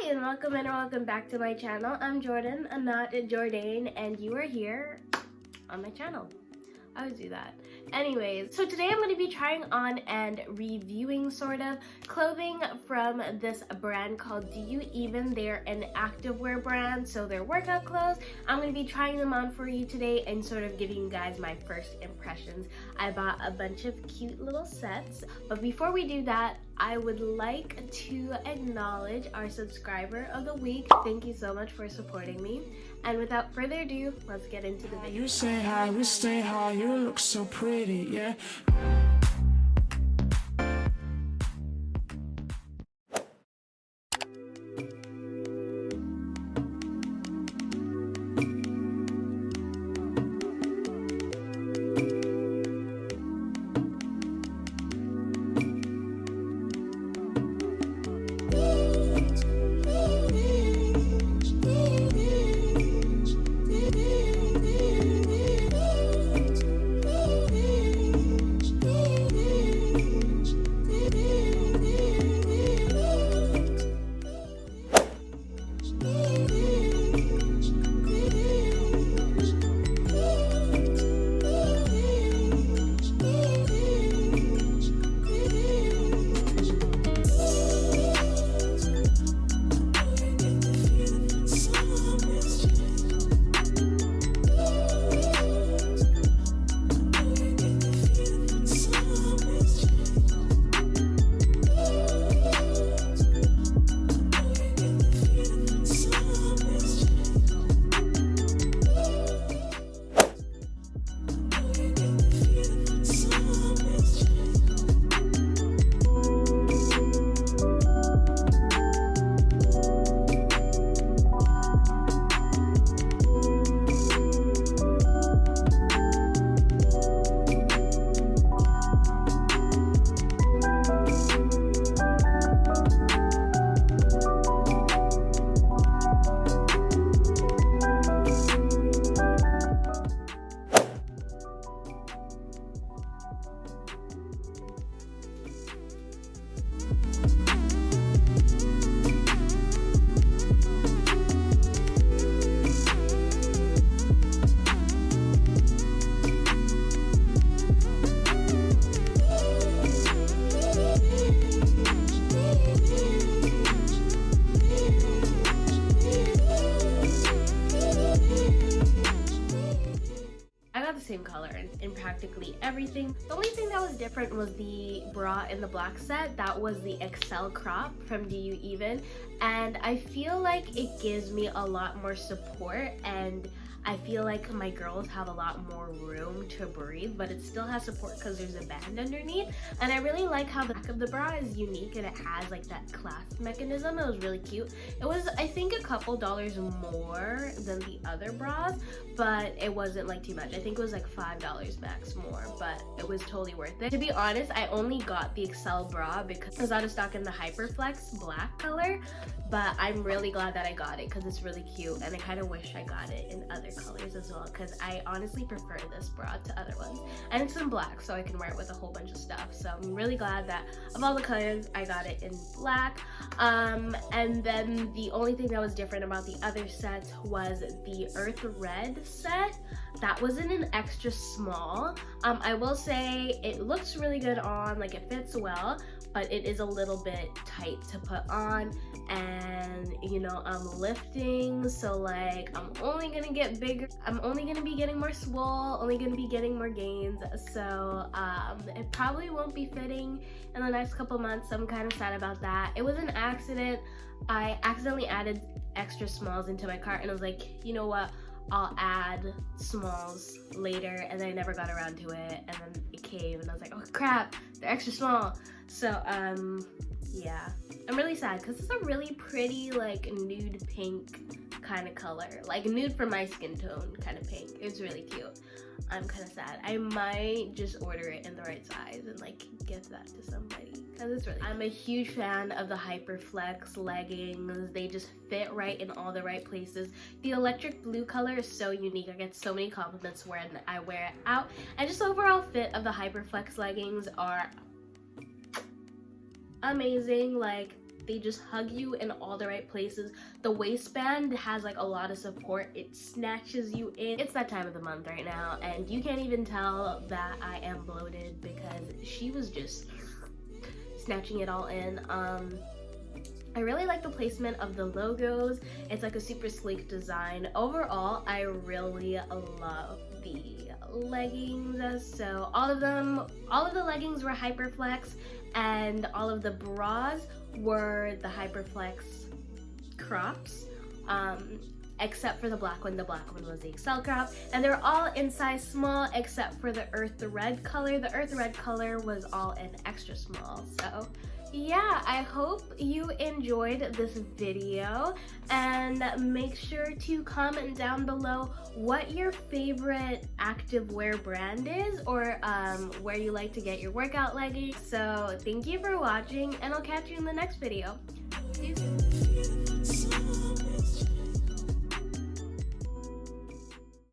and welcome back to my channel. I'm Jordan, I'm not Jordan, and you are here on my channel. I always do that. Anyways, so today I'm going to be trying on and reviewing sort of clothing from this brand called Do You Even. They're an activewear brand, so they're workout clothes. I'm going to be trying them on for you today and sort of giving you guys my first impressions. I bought a bunch of cute little sets, but before we do that, I would like to acknowledge our subscriber of the week. Thank you so much for supporting me. And without further ado, let's get into the video. You say hi, we stay high, you look so pretty, yeah. Same color in practically everything. The only thing that was different was the bra in the black set. That was the XL crop from Do You Even, and I feel like it gives me a lot more support, and I feel like my girls have a lot more room to breathe, but it still has support because there's a band underneath. And I really like how the back of the bra is unique and it has like that clasp mechanism. It was really cute. It was, I think, a couple dollars more than the other bras, but it wasn't like too much. I think it was like $5 max more, but it was totally worth it. To be honest, I only got the XL bra because it was out of stock in the hyperflex black color, but I'm really glad that I got it because it's really cute, and I kind of wish I got it in other colors as well because I honestly prefer this bra to other ones, and it's in black so I can wear it with a whole bunch of stuff. So I'm really glad that of all the colors I got it in black. And then the only thing that was different about the other set was the earth red set. That was in an extra small. I will say it looks really good on, like it fits well, but it is a little bit tight to put on, and you know, I'm lifting, so like I'm only gonna get bigger, I'm only gonna be getting more swole, only gonna be getting more gains, so it probably won't be fitting in the next couple months. So I'm kind of sad about that. It was an accident. I accidentally added extra smalls into my cart, and I was like, you know what, I'll add smalls later, and then I never got around to it, and then it came and I was like, oh crap, they're extra small. So yeah, I'm really sad because it's a really pretty like nude pink kind of color, like nude for my skin tone kind of pink. It's really cute. I'm kind of sad. I might just order it in the right size and like give that to somebody because it's really, I'm a huge fan of the hyperflex leggings. They just fit right in all the right places. The electric blue color is so unique. I get so many compliments when I wear it out, and just the overall fit of the hyperflex leggings are amazing. Like, they just hug you in all the right places. The waistband has like a lot of support. It snatches you in. It's that time of the month right now, and you can't even tell that I am bloated because she was just snatching it all in. I really like the placement of the logos. It's like a super sleek design. Overall, I really love the leggings. So all of the leggings were hyperflex, and all of the bras were the hyperflex crops, except for the black one. The black one was the XL crop, and they're all in size small except for the earth red color. The earth red color was all in extra small. So yeah, I hope you enjoyed this video, and make sure to comment down below what your favorite activewear brand is, or where you like to get your workout leggings. So thank you for watching, and I'll catch you in the next video. See you soon.